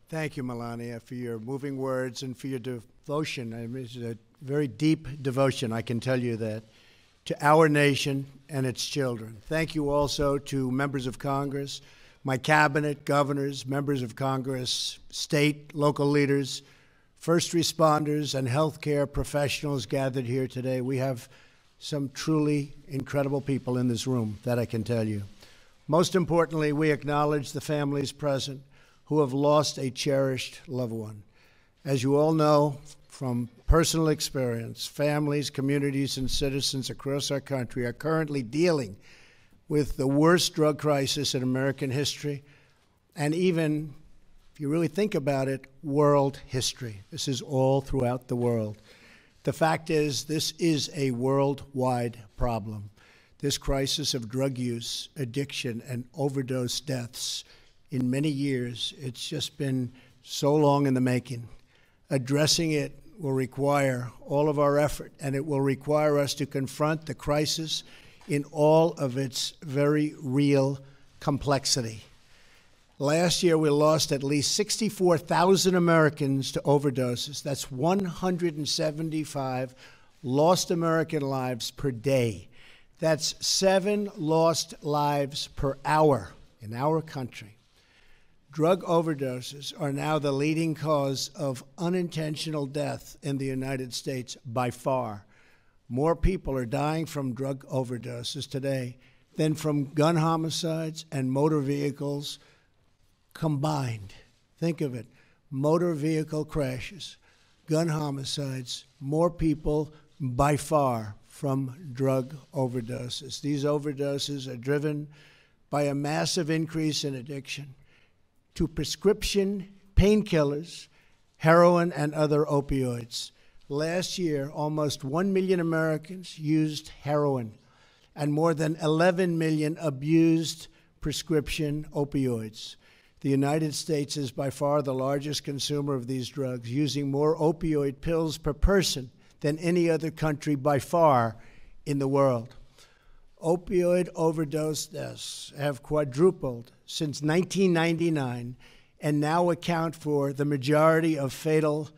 Thank you, Melania, for your moving words and for your devotion. I mean, it's a very deep devotion, I can tell you that, to our nation and its children. Thank you also to members of Congress, my cabinet, governors, members of Congress, state, local leaders, first responders, and healthcare professionals gathered here today. We have some truly incredible people in this room, that I can tell you. Most importantly, we acknowledge the families present who have lost a cherished loved one. As you all know from personal experience, families, communities, and citizens across our country are currently dealing with the worst drug crisis in American history, and even, if you really think about it, world history. This is all throughout the world. The fact is, this is a worldwide problem. This crisis of drug use, addiction, and overdose deaths in many years, it's just been so long in the making. Addressing it will require all of our effort, and it will require us to confront the crisis in all of its very real complexity. Last year, we lost at least 64,000 Americans to overdoses. That's 175 lost American lives per day. That's 7 lost lives per hour in our country. Drug overdoses are now the leading cause of unintentional death in the United States by far. More people are dying from drug overdoses today than from gun homicides and motor vehicles combined. Think of it, motor vehicle crashes, gun homicides, more people by far from drug overdoses. These overdoses are driven by a massive increase in addiction to prescription painkillers, heroin, and other opioids. Last year, almost 1 million Americans used heroin, and more than 11 million abused prescription opioids. The United States is by far the largest consumer of these drugs, using more opioid pills per person than any other country by far in the world. Opioid overdose deaths have quadrupled since 1999 and now account for the majority of fatal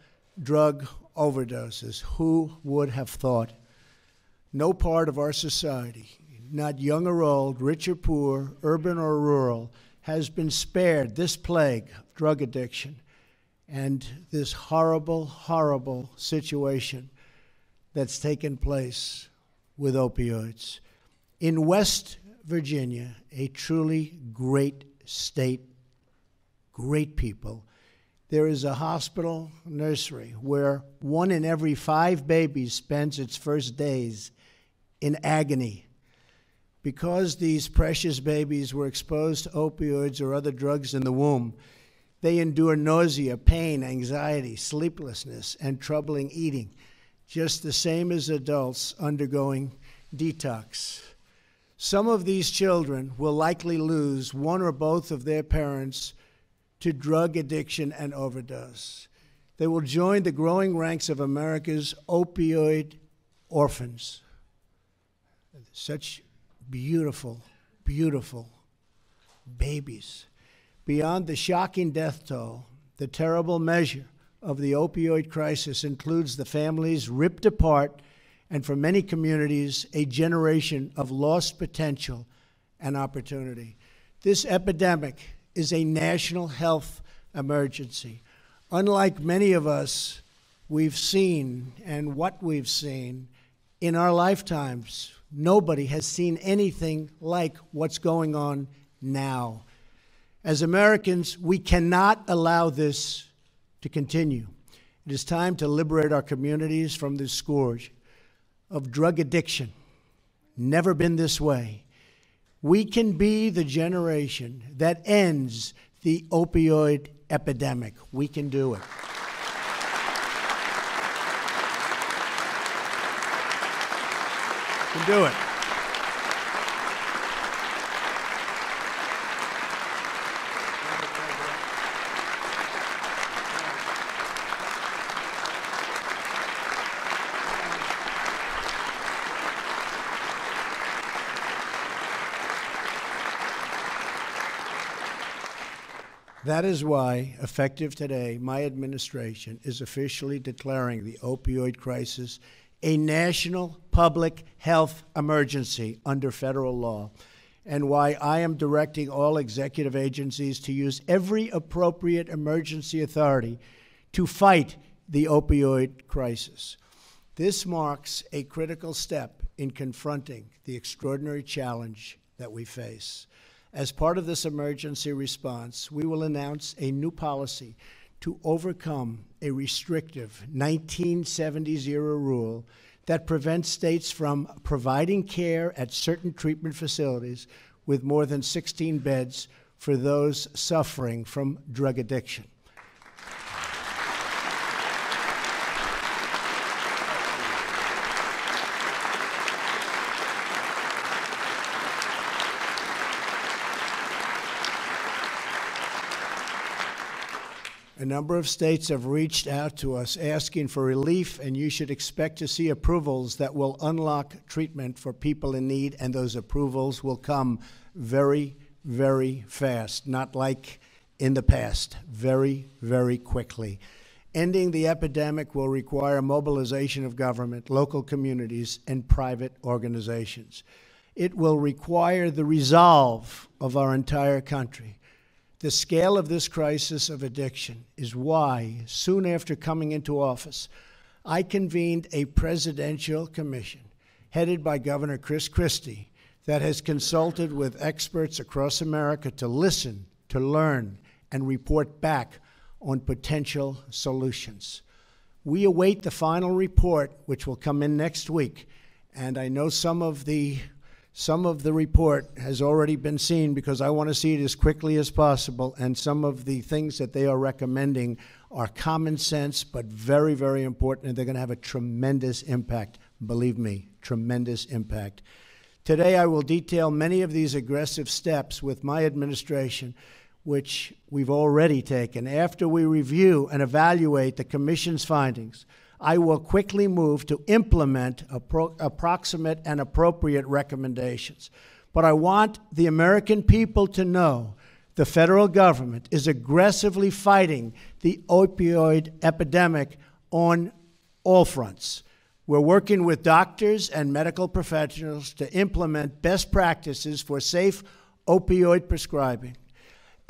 drug overdoses. Who would have thought? No part of our society, not young or old, rich or poor, urban or rural, has been spared this plague of drug addiction and this horrible, horrible situation that's taken place with opioids. In West Virginia, a truly great state, great people, there is a hospital nursery where 1 in every 5 babies spends its first days in agony. Because these precious babies were exposed to opioids or other drugs in the womb, they endure nausea, pain, anxiety, sleeplessness, and troubling eating, just the same as adults undergoing detox. Some of these children will likely lose one or both of their parents to drug addiction and overdose. They will join the growing ranks of America's opioid orphans. Such beautiful, beautiful babies. Beyond the shocking death toll, the terrible measure of the opioid crisis includes the families ripped apart and, for many communities, a generation of lost potential and opportunity. This epidemic is a national health emergency. Unlike many of us, we've seen, and what we've seen in our lifetimes, nobody has seen anything like what's going on now. As Americans, we cannot allow this to continue. It is time to liberate our communities from this scourge of drug addiction. Never been this way. We can be the generation that ends the opioid epidemic. We can do it. We can do it. That is why, effective today, my administration is officially declaring the opioid crisis a national public health emergency under federal law, and why I am directing all executive agencies to use every appropriate emergency authority to fight the opioid crisis. This marks a critical step in confronting the extraordinary challenge that we face. As part of this emergency response, we will announce a new policy to overcome a restrictive 1970s era rule that prevents states from providing care at certain treatment facilities with more than 16 beds for those suffering from drug addiction. A number of states have reached out to us asking for relief, and you should expect to see approvals that will unlock treatment for people in need, and those approvals will come very, very fast, not like in the past, very, very quickly. Ending the epidemic will require mobilization of government, local communities, and private organizations. It will require the resolve of our entire country. The scale of this crisis of addiction is why, soon after coming into office, I convened a presidential commission headed by Governor Chris Christie that has consulted with experts across America to listen, to learn, and report back on potential solutions. We await the final report, which will come in next week, and I know some of the report has already been seen because I want to see it as quickly as possible, and some of the things that they are recommending are common sense but very, very important, and they're going to have a tremendous impact. Believe me, tremendous impact. Today I will detail many of these aggressive steps with my administration, which we've already taken. After we review and evaluate the Commission's findings, I will quickly move to implement approximate and appropriate recommendations. But I want the American people to know the federal government is aggressively fighting the opioid epidemic on all fronts. We're working with doctors and medical professionals to implement best practices for safe opioid prescribing.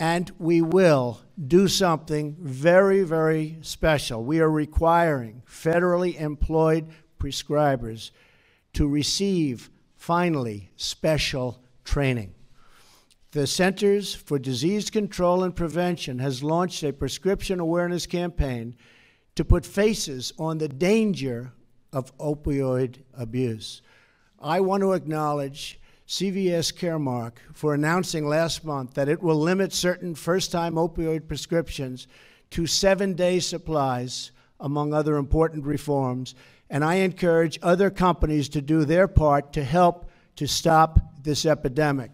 And we will do something very, very special. We are requiring federally employed prescribers to receive, finally, special training. The Centers for Disease Control and Prevention has launched a prescription awareness campaign to put faces on the danger of opioid abuse. I want to acknowledge CVS Caremark for announcing last month that it will limit certain first-time opioid prescriptions to 7-day supplies, among other important reforms, and I encourage other companies to do their part to help to stop this epidemic.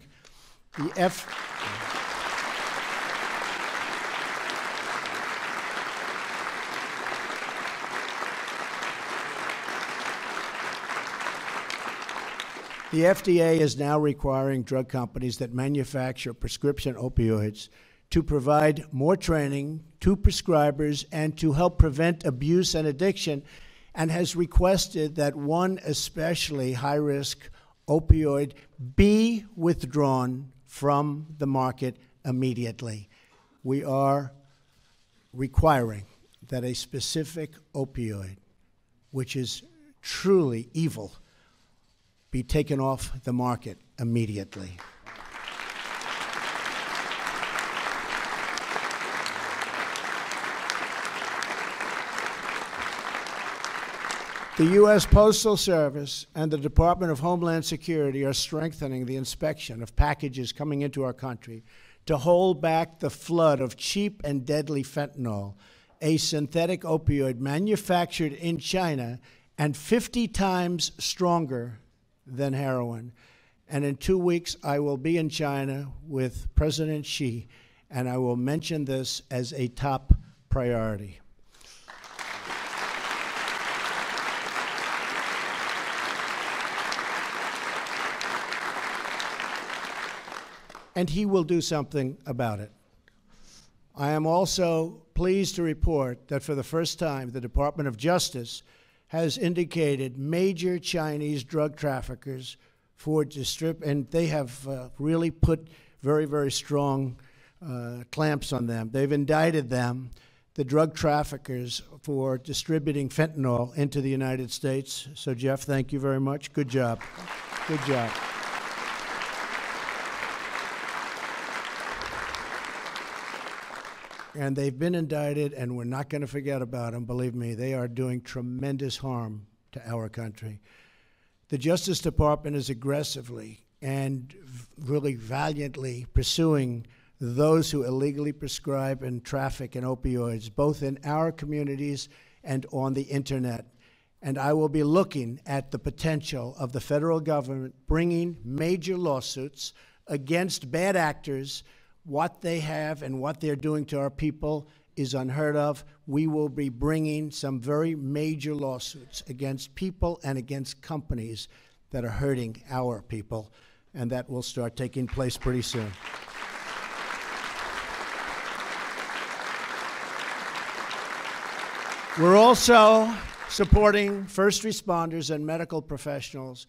The FDA is now requiring drug companies that manufacture prescription opioids to provide more training to prescribers and to help prevent abuse and addiction, and has requested that one especially high-risk opioid be withdrawn from the market immediately. We are requiring that a specific opioid, which is truly evil, be taken off the market immediately. The U.S. Postal Service and the Department of Homeland Security are strengthening the inspection of packages coming into our country to hold back the flood of cheap and deadly fentanyl, a synthetic opioid manufactured in China and 50 times stronger than heroin. And in 2 weeks, I will be in China with President Xi, and I will mention this as a top priority. And he will do something about it. I am also pleased to report that for the first time, the Department of Justice has indicated major Chinese drug traffickers for and they have really put very, very strong clamps on them. They've indicted them, the drug traffickers, for distributing fentanyl into the United States. So, Jeff, thank you very much. Good job. Good job. And they've been indicted, and we're not going to forget about them. Believe me, they are doing tremendous harm to our country. The Justice Department is aggressively and really valiantly pursuing those who illegally prescribe and traffic in opioids, both in our communities and on the internet. And I will be looking at the potential of the federal government bringing major lawsuits against bad actors. What they have and what they're doing to our people is unheard of. We will be bringing some very major lawsuits against people and against companies that are hurting our people, and that will start taking place pretty soon. We're also supporting first responders and medical professionals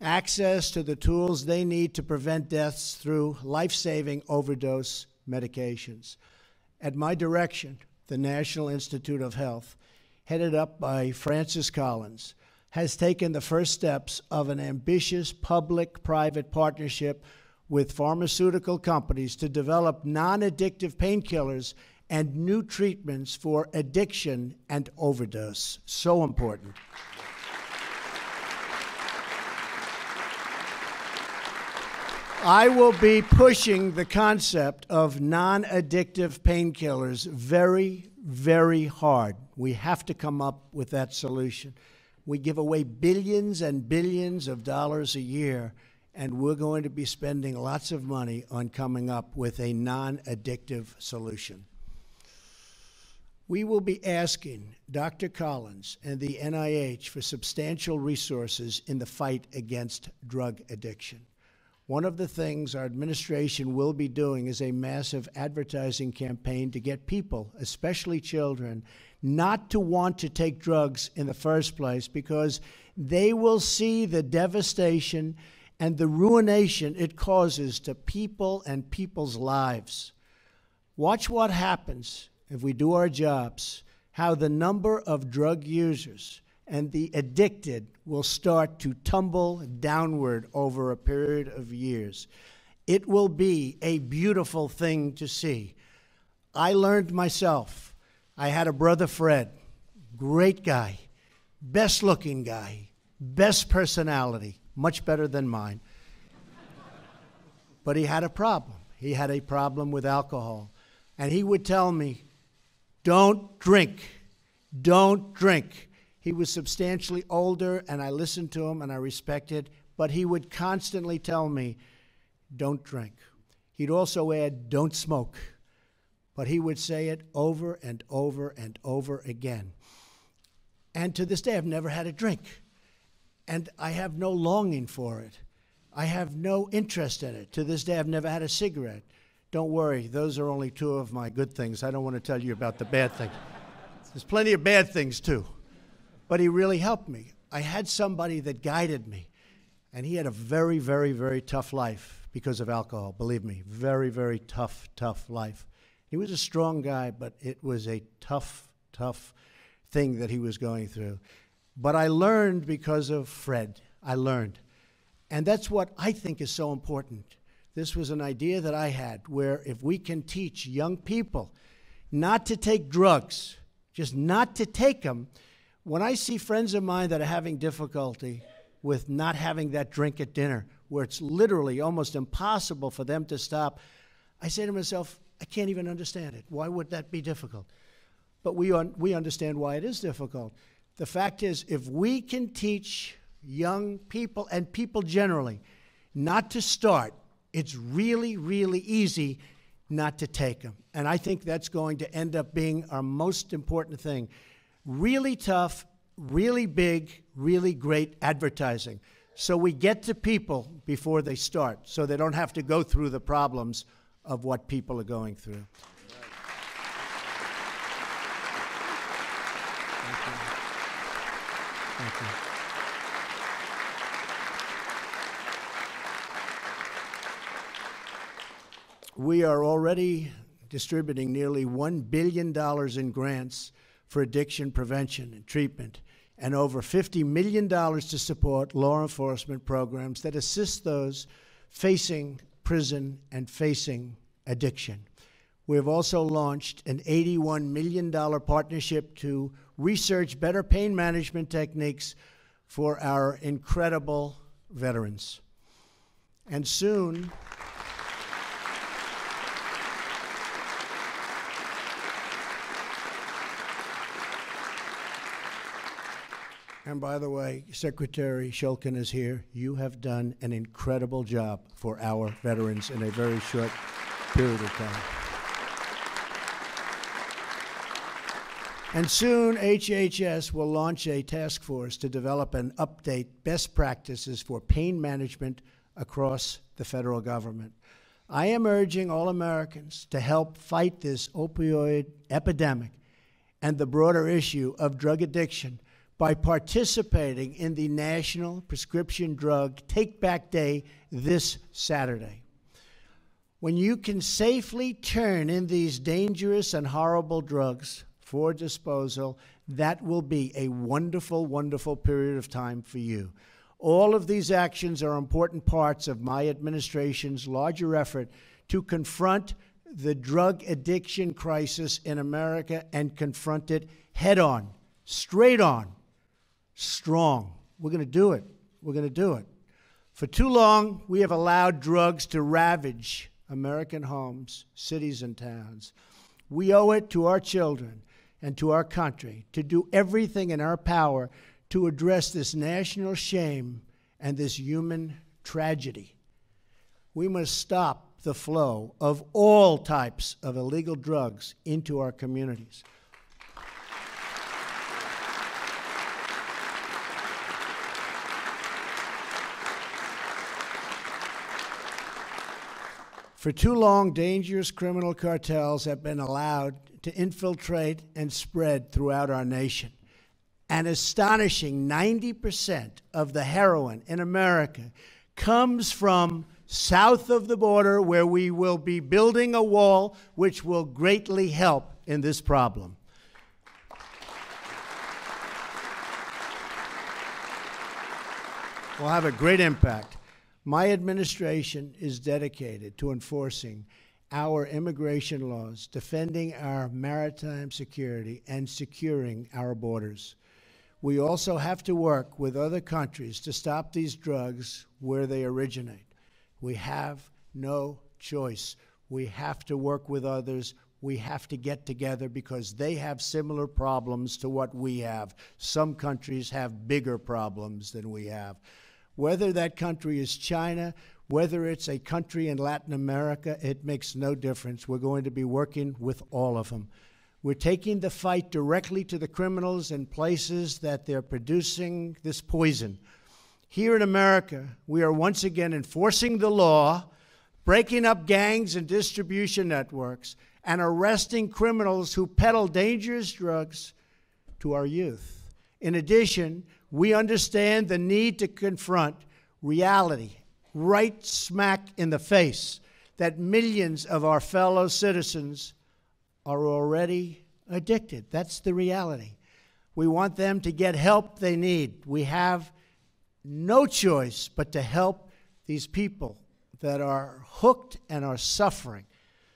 access to the tools they need to prevent deaths through life-saving overdose medications. At my direction, the National Institute of Health, headed up by Francis Collins, has taken the first steps of an ambitious public-private partnership with pharmaceutical companies to develop non-addictive painkillers and new treatments for addiction and overdose. So important. I will be pushing the concept of non-addictive painkillers very, very hard. We have to come up with that solution. We give away billions and billions of dollars a year, and we're going to be spending lots of money on coming up with a non-addictive solution. We will be asking Dr. Collins and the NIH for substantial resources in the fight against drug addiction. One of the things our administration will be doing is a massive advertising campaign to get people, especially children, not to want to take drugs in the first place, because they will see the devastation and the ruination it causes to people and people's lives. Watch what happens if we do our jobs, how the number of drug users and the addicted will start to tumble downward over a period of years. It will be a beautiful thing to see. I learned myself. I had a brother, Fred, great guy, best looking guy, best personality, much better than mine. But he had a problem. He had a problem with alcohol. And he would tell me, don't drink, don't drink. He was substantially older, and I listened to him, and I respected, but he would constantly tell me, don't drink. He'd also add, don't smoke. But he would say it over and over and over again. And to this day, I've never had a drink. And I have no longing for it. I have no interest in it. To this day, I've never had a cigarette. Don't worry, those are only two of my good things. I don't want to tell you about the bad things. There's plenty of bad things, too. But he really helped me. I had somebody that guided me, and he had a very, very, very tough life because of alcohol. Believe me, very, very tough, tough life. He was a strong guy, but it was a tough, tough thing that he was going through. But I learned because of Fred. I learned. And that's what I think is so important. This was an idea that I had, where if we can teach young people not to take drugs, just not to take them. When I see friends of mine that are having difficulty with not having that drink at dinner, where it's literally almost impossible for them to stop, I say to myself, I can't even understand it. Why would that be difficult? But we understand why it is difficult. The fact is, if we can teach young people and people generally not to start, it's really, really easy not to take them. And I think that's going to end up being our most important thing. Really tough, really big, really great advertising. So we get to people before they start, so they don't have to go through the problems of what people are going through. Thank you. We are already distributing nearly $1 billion in grants for addiction prevention and treatment, and over $50 million to support law enforcement programs that assist those facing prison and facing addiction. We have also launched an $81 million partnership to research better pain management techniques for our incredible veterans. And soon, and by the way, Secretary Shulkin is here. You have done an incredible job for our veterans in a very short period of time. And soon, HHS will launch a task force to develop and update best practices for pain management across the federal government. I am urging all Americans to help fight this opioid epidemic and the broader issue of drug addiction by participating in the National Prescription Drug Take-Back Day this Saturday. When you can safely turn in these dangerous and horrible drugs for disposal, that will be a wonderful, wonderful period of time for you. All of these actions are important parts of my administration's larger effort to confront the drug addiction crisis in America and confront it head on, straight on, strong. We're going to do it. We're going to do it. For too long, we have allowed drugs to ravage American homes, cities, and towns. We owe it to our children and to our country to do everything in our power to address this national shame and this human tragedy. We must stop the flow of all types of illegal drugs into our communities. For too long, dangerous criminal cartels have been allowed to infiltrate and spread throughout our nation. An astonishing 90% of the heroin in America comes from south of the border, where we will be building a wall which will greatly help in this problem. We'll have a great impact. My administration is dedicated to enforcing our immigration laws, defending our maritime security, and securing our borders. We also have to work with other countries to stop these drugs where they originate. We have no choice. We have to work with others. We have to get together because they have similar problems to what we have. Some countries have bigger problems than we have. Whether that country is China, whether it's a country in Latin America, it makes no difference. We're going to be working with all of them. We're taking the fight directly to the criminals in places that they're producing this poison. Here in America, we are once again enforcing the law, breaking up gangs and distribution networks, and arresting criminals who peddle dangerous drugs to our youth. In addition, we understand the need to confront reality, right smack in the face, that millions of our fellow citizens are already addicted. That's the reality. We want them to get help they need. We have no choice but to help these people that are hooked and are suffering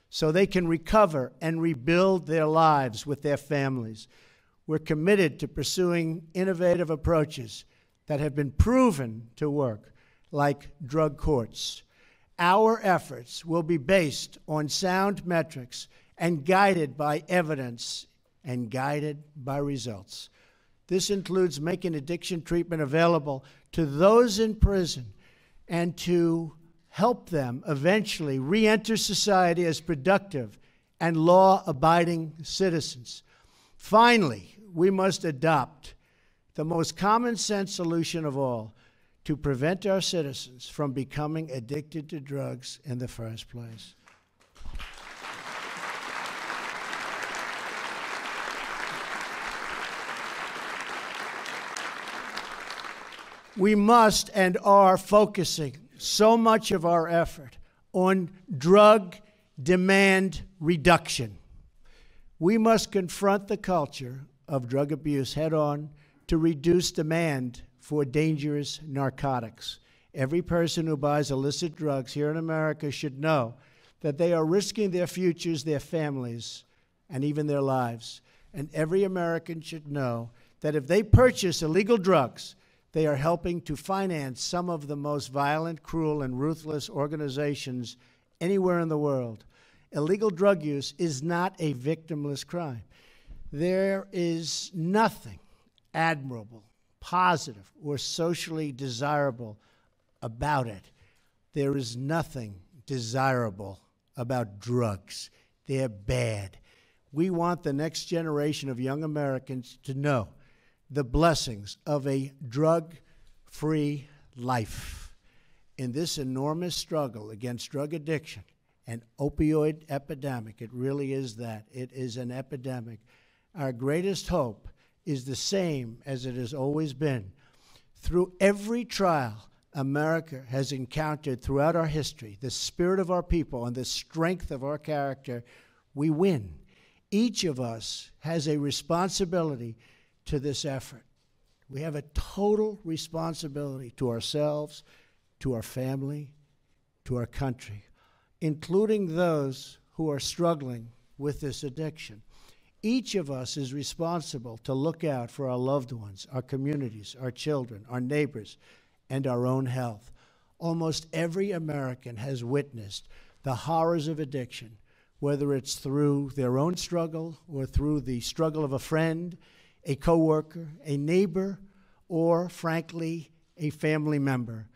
so they can recover and rebuild their lives with their families. We're committed to pursuing innovative approaches that have been proven to work, like drug courts. Our efforts will be based on sound metrics and guided by evidence and guided by results. This includes making addiction treatment available to those in prison and to help them eventually re-enter society as productive and law-abiding citizens. Finally, we must adopt the most common sense solution of all to prevent our citizens from becoming addicted to drugs in the first place. We must and are focusing so much of our effort on drug demand reduction. We must confront the culture of drug abuse head on to reduce demand for dangerous narcotics. Every person who buys illicit drugs here in America should know that they are risking their futures, their families, and even their lives. And every American should know that if they purchase illegal drugs, they are helping to finance some of the most violent, cruel, and ruthless organizations anywhere in the world. Illegal drug use is not a victimless crime. There is nothing admirable, positive, or socially desirable about it. There is nothing desirable about drugs. They're bad. We want the next generation of young Americans to know the blessings of a drug-free life. In this enormous struggle against drug addiction and opioid epidemic, it really is that. It is an epidemic. Our greatest hope is the same as it has always been. Through every trial America has encountered throughout our history, the spirit of our people and the strength of our character, we win. Each of us has a responsibility to this effort. We have a total responsibility to ourselves, to our family, to our country, including those who are struggling with this addiction. Each of us is responsible to look out for our loved ones, our communities, our children, our neighbors, and our own health. Almost every American has witnessed the horrors of addiction, whether it's through their own struggle or through the struggle of a friend, a coworker, a neighbor, or, frankly, a family member.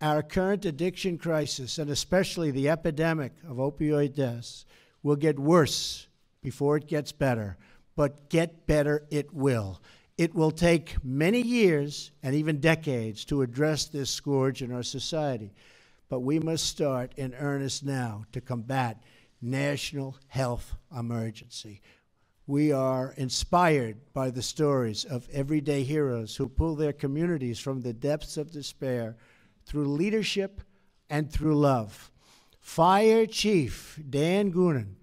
Our current addiction crisis, and especially the epidemic of opioid deaths, will get worse before it gets better, but get better it will. It will take many years and even decades to address this scourge in our society, but we must start in earnest now to combat national health emergency. We are inspired by the stories of everyday heroes who pull their communities from the depths of despair through leadership and through love. Fire Chief Dan Goonan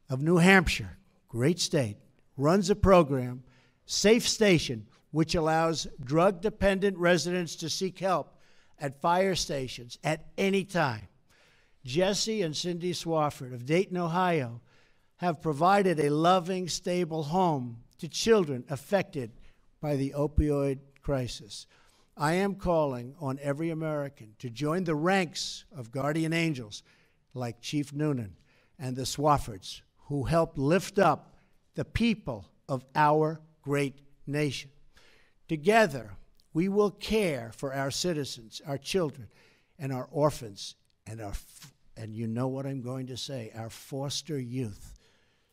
of New Hampshire, great state, runs a program, Safe Station, which allows drug-dependent residents to seek help at fire stations at any time. Jesse and Cindy Swafford of Dayton, Ohio, have provided a loving, stable home to children affected by the opioid crisis. I am calling on every American to join the ranks of guardian angels like Chief Noonan and the Swaffords, who help lift up the people of our great nation. Together, we will care for our citizens, our children, and our orphans, and you know what I'm going to say, our foster youth.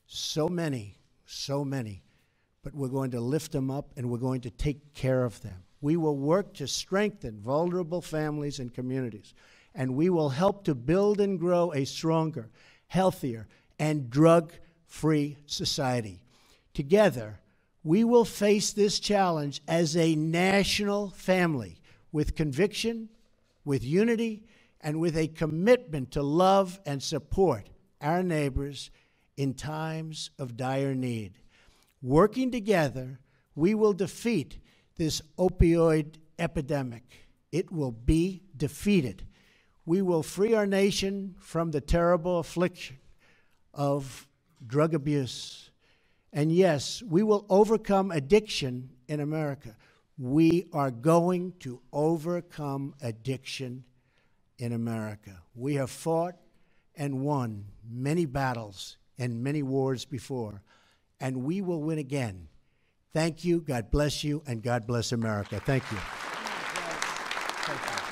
So many, but we're going to lift them up and we're going to take care of them. We will work to strengthen vulnerable families and communities, and we will help to build and grow a stronger, healthier, and drug-free society. Together, we will face this challenge as a national family with conviction, with unity, and with a commitment to love and support our neighbors in times of dire need. Working together, we will defeat this opioid epidemic. It will be defeated. We will free our nation from the terrible affliction of drug abuse. And yes, we will overcome addiction in America. We are going to overcome addiction in America. We have fought and won many battles and many wars before, and we will win again. Thank you, God bless you, and God bless America. Thank you. Thank you.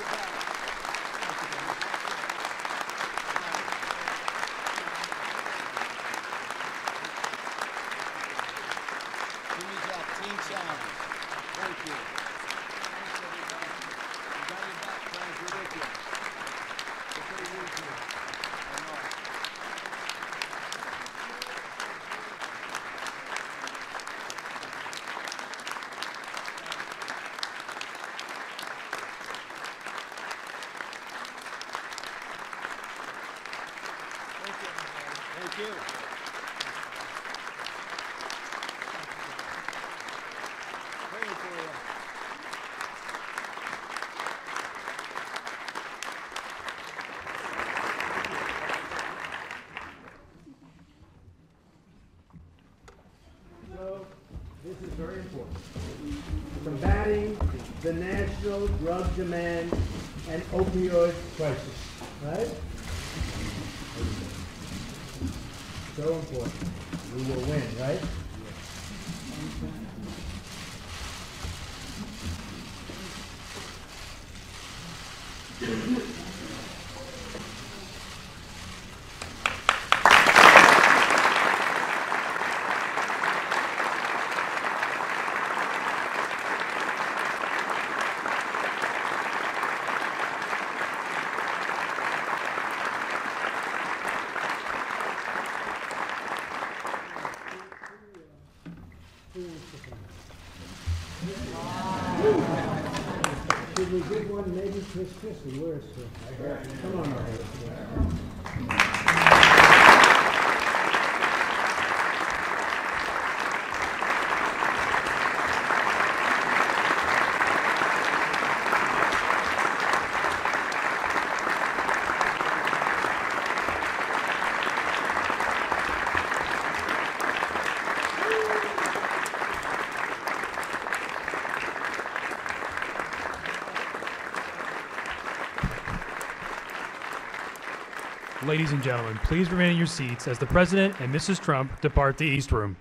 the national drug demand and opioid crisis, right? So important. We will win, right? Should we give one maybe Chris Christie? Where is Chris? Come on over. Ladies and gentlemen, please remain in your seats as the President and Mrs. Trump depart the East Room.